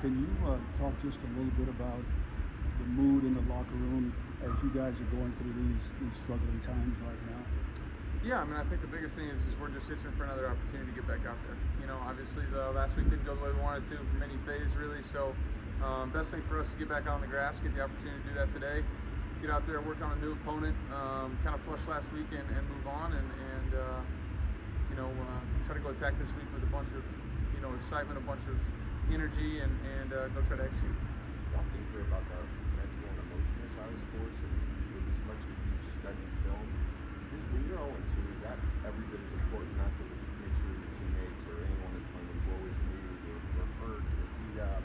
Can you talk just a little bit about the mood in the locker room as you guys are going through these struggling times right now? Yeah, I mean, I think the biggest thing is we're just itching for another opportunity to get back out there. You know, obviously the last week didn't go the way we wanted to from any phase really, so best thing for us is get back out on the grass, get the opportunity to do that today, get out there, work on a new opponent, kind of flush last week and move on, and try to go attack this week with a bunch of excitement, a bunch of energy, and go try to execute. You often hear about the mental and emotional side of sports, and with as much as you study film, when you're 0-2, is that every bit as important not to make sure your teammates or anyone is playing with woe is me or hurt or beat up?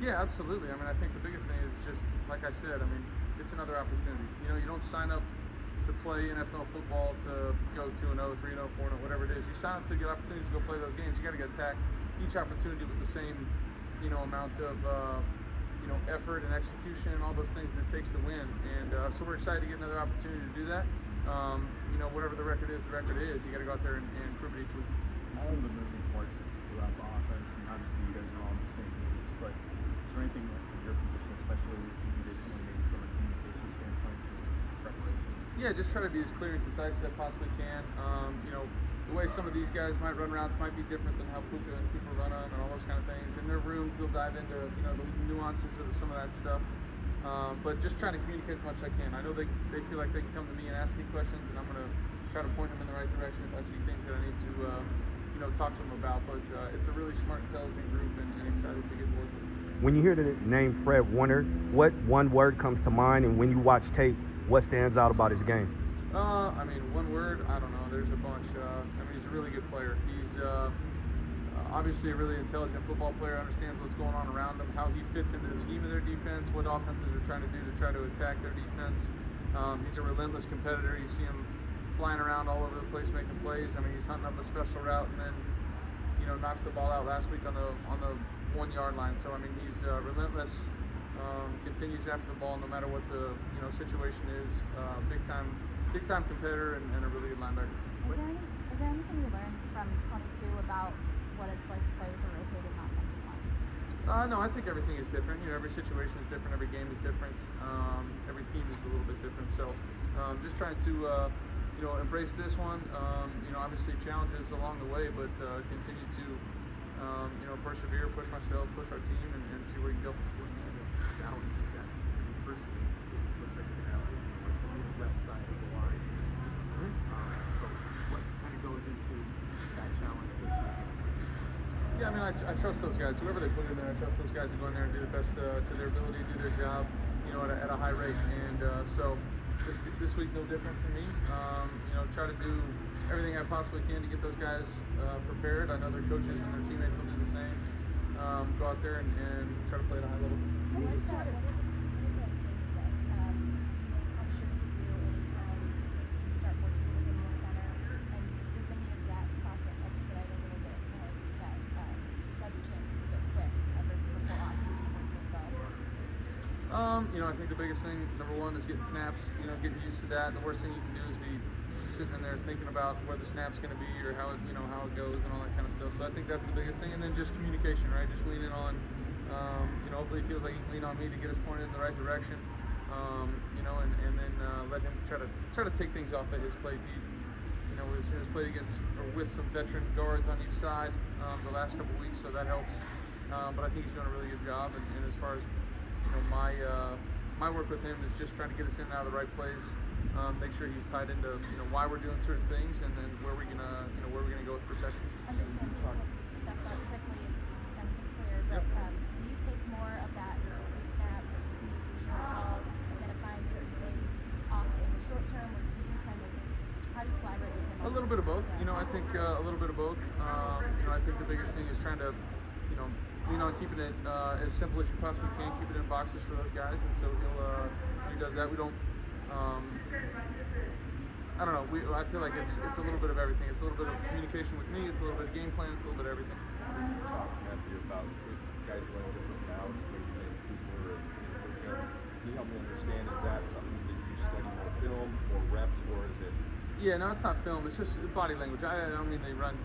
Yeah, absolutely. I mean, I think the biggest thing is just, like I said, I mean, it's another opportunity. You know, you don't sign up to play NFL football to go 2-0, 3-0, 4-0, whatever it is. You sign up to get opportunities to go play those games. You got to attack each opportunity with the same, amount of, effort and execution and all those things that it takes to win. And so we're excited to get another opportunity to do that. Whatever the record is, You got to go out there and prove it each week. Some of the moving parts throughout the offense, and obviously you guys are all on the same page, but is there anything from your position, especially needed maybe from a communication standpoint, in terms of preparation? Yeah, just try to be as clear and concise as I possibly can. The way some of these guys might run routes might be different than how Puka and Cooper run them and all those kind of things. In their rooms, they'll dive into the nuances of some of that stuff. But just trying to communicate as much as I can. I know they feel like they can come to me and ask me questions, and I'm going to try to point them in the right direction if I see things that I need to talk to them about. But it's a really smart, intelligent group, and excited to get to work with them. When you hear the name Fred Warner, what one word comes to mind, and when you watch tape, what stands out about his game? I mean, one word, I don't know. There's a bunch. He's a really good player. He's obviously a really intelligent football player, understands what's going on around him, how he fits into the scheme of their defense, what offenses are trying to do to try to attack their defense. He's a relentless competitor. You see him flying around all over the place making plays. I mean, he's hunting up a special route and then, knocks the ball out last week on the 1 yard line. So, I mean, he's relentless, continues after the ball no matter what the, situation is. Big time competitor and a really good linebacker. Is there anything you learned from 22 about what it's like to play with a rotating offensive line? No, I think everything is different. Every situation is different. Every game is different. Every team is a little bit different. So, just trying to, embrace this one. Obviously challenges along the way, but continue to, persevere, push myself, push our team, and see where we can go. Challenge is that personally, it looks like you're going to have the left side of the line. So what kind of goes into that challenge this week? Yeah, I mean, I trust those guys. Whoever they put in there, I trust those guys to go in there and do the best to their ability, do their job, at a high rate. And so this week, no different for me. Try to do everything I possibly can to get those guys prepared. I know their coaches and their teammates will do the same. Go out there and try to play at a high level. What are the things that I'm sure to do anytime you start working with a new center? And does any of that process expedite a little bit more that sudden change is a bit quick versus a full off-season working with both? I think the biggest thing, number one, is getting snaps, getting used to that. And the worst thing you can do is be sitting in there thinking about where the snap's going to be or how it goes and all that kind of stuff. So I think that's the biggest thing. And then just communication, right? Just leaning on, hopefully he feels like he can lean on me to get us pointed in the right direction, and then let him try to take things off at his plate. His plate against or with some veteran guards on each side the last couple weeks, so that helps. But I think he's doing a really good job. And as far as my work with him is just trying to get us in and out of the right plays, make sure he's tied into why we're doing certain things, and then where we're gonna go with protection. Understand stuff out quickly that's been clear, but do you take more of that pre-snap communication calls, identifying certain things off in the short term, or do you how do you collaborate with him? A little bit of both. I think a little bit of both. I think the biggest thing is trying to, lean on keeping it as simple as you possibly can, keep it in boxes for those guys, and so he does that. We don't. I don't know. I feel like it's a little bit of everything. It's a little bit of communication with me. It's a little bit of game plan. It's a little bit of everything. When you talk, Matthew, about guys running different routes, maybe than Cooper can you help me understand? Is that something that you study more film, more reps, or is it Yeah, no, it's not film. It's just body language. I don't mean they run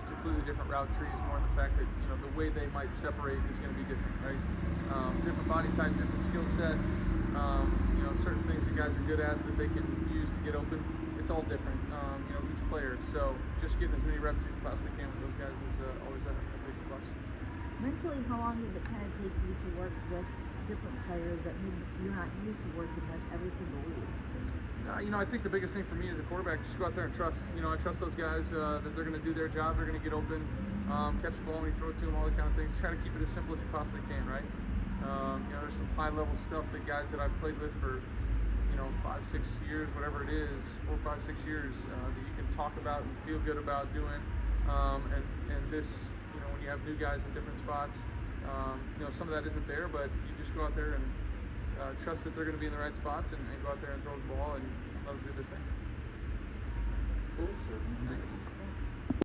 completely different route trees. More in the fact that the way they might separate is going to be different, right? Different body type, different skill set. Certain things that guys are good at that they can use to get open. It's all different. Each player. So just getting as many reps as you possibly can with those guys is always a big plus. Mentally, how long does it kind of take you to work with different players that maybe you're not used to working with every single week? I think the biggest thing for me as a quarterback, just go out there and trust. I trust those guys that they're going to do their job. They're going to get open, catch the ball when you throw it to them, all that kind of things. Try to keep it as simple as you possibly can, right? There's some high-level stuff that guys that I've played with for 5, 6 years, whatever it is, 4, 5, 6 years, that you can talk about and feel good about doing. And this, when you have new guys in different spots, some of that isn't there, but you just go out there and trust that they're going to be in the right spots and go out there and throw the ball and let them do their thing. Thanks, sir. Thanks.